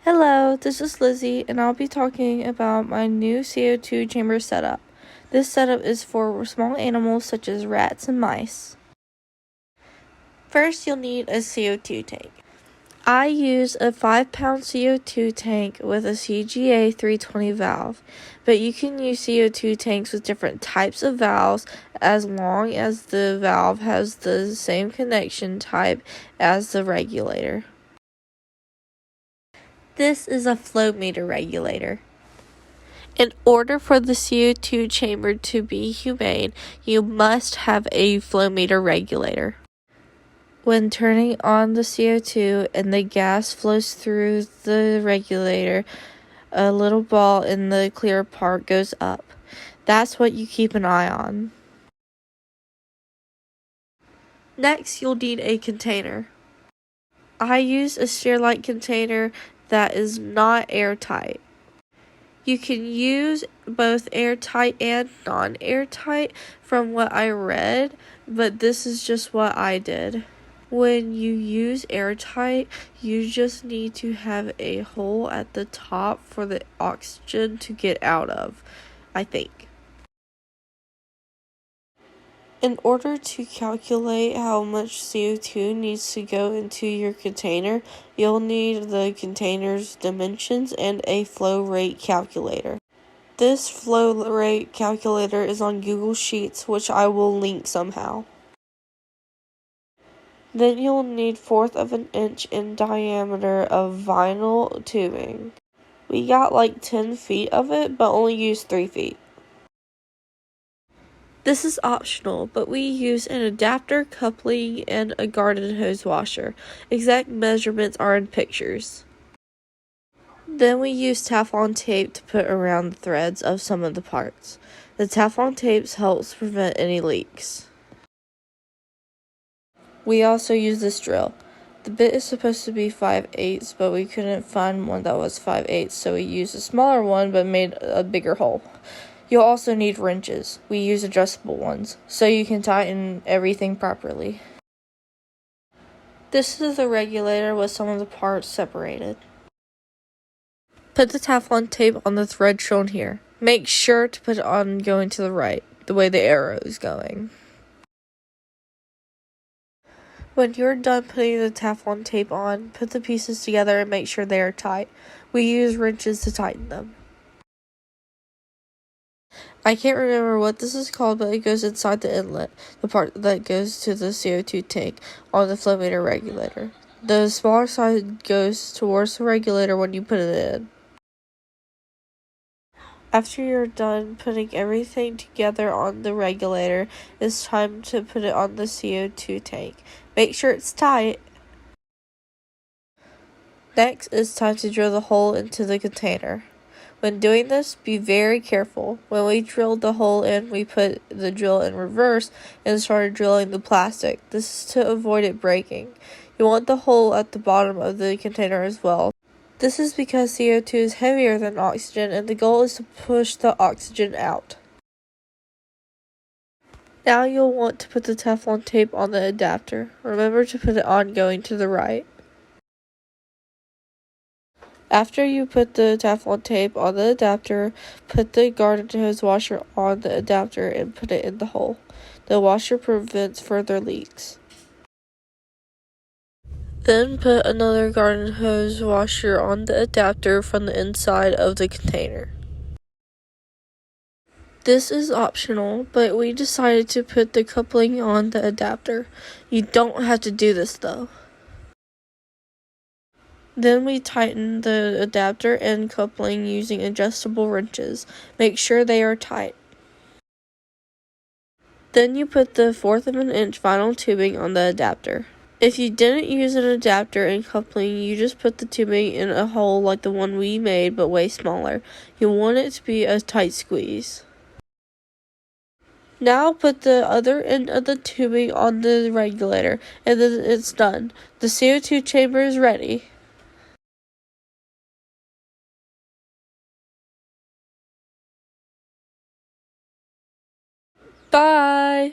Hello, this is Lizzie, and I'll be talking about my new CO2 chamber setup. This setup is for small animals such as rats and mice. First, you'll need a CO2 tank. I use a 5-pound CO2 tank with a CGA 320 valve, but you can use CO2 tanks with different types of valves as long as the valve has the same connection type as the regulator. This is a flow meter regulator. In order for the CO2 chamber to be humane, you must have a flow meter regulator. When turning on the CO2 and the gas flows through the regulator, a little ball in the clear part goes up. That's what you keep an eye on. Next, you'll need a container. I use a Sterilite container that is not airtight. You can use both airtight and non-airtight from what I read, but this is just what I did. When you use airtight, you just need to have a hole at the top for the oxygen to get out of, I think. In order to calculate how much CO2 needs to go into your container, you'll need the container's dimensions and a flow rate calculator. This flow rate calculator is on Google Sheets, which I will link somehow. Then you'll need 1/4 of an inch in diameter of vinyl tubing. We got like 10 feet of it, but only used 3 feet. This is optional, but we use an adapter, coupling, and a garden hose washer. Exact measurements are in pictures. Then we use Teflon tape to put around the threads of some of the parts. The Teflon tape helps prevent any leaks. We also use this drill. The bit is supposed to be 5/8, but we couldn't find one that was 5/8, so we used a smaller one but made a bigger hole. You'll also need wrenches. We use adjustable ones, so you can tighten everything properly. This is the regulator with some of the parts separated. Put the Teflon tape on the thread shown here. Make sure to put it on going to the right, the way the arrow is going. When you're done putting the Teflon tape on, put the pieces together and make sure they are tight. We use wrenches to tighten them. I can't remember what this is called, but it goes inside the inlet, the part that goes to the CO2 tank on the flow meter regulator. The smaller side goes towards the regulator when you put it in. After you're done putting everything together on the regulator, it's time to put it on the CO2 tank. Make sure it's tight. Next, it's time to drill the hole into the container. When doing this, be very careful. When we drilled the hole in, we put the drill in reverse and started drilling the plastic. This is to avoid it breaking. You want the hole at the bottom of the container as well. This is because CO2 is heavier than oxygen, and the goal is to push the oxygen out. Now you'll want to put the Teflon tape on the adapter. Remember to put it on going to the right. After you put the Teflon tape on the adapter, put the garden hose washer on the adapter and put it in the hole. The washer prevents further leaks. Then put another garden hose washer on the adapter from the inside of the container. This is optional, but we decided to put the coupling on the adapter. You don't have to do this though. Then we tighten the adapter and coupling using adjustable wrenches. Make sure they are tight. Then you put the 1/4 of an inch vinyl tubing on the adapter. If you didn't use an adapter and coupling, you just put the tubing in a hole like the one we made, but way smaller. You want it to be a tight squeeze. Now put the other end of the tubing on the regulator, and then it's done. The CO2 chamber is ready. Bye!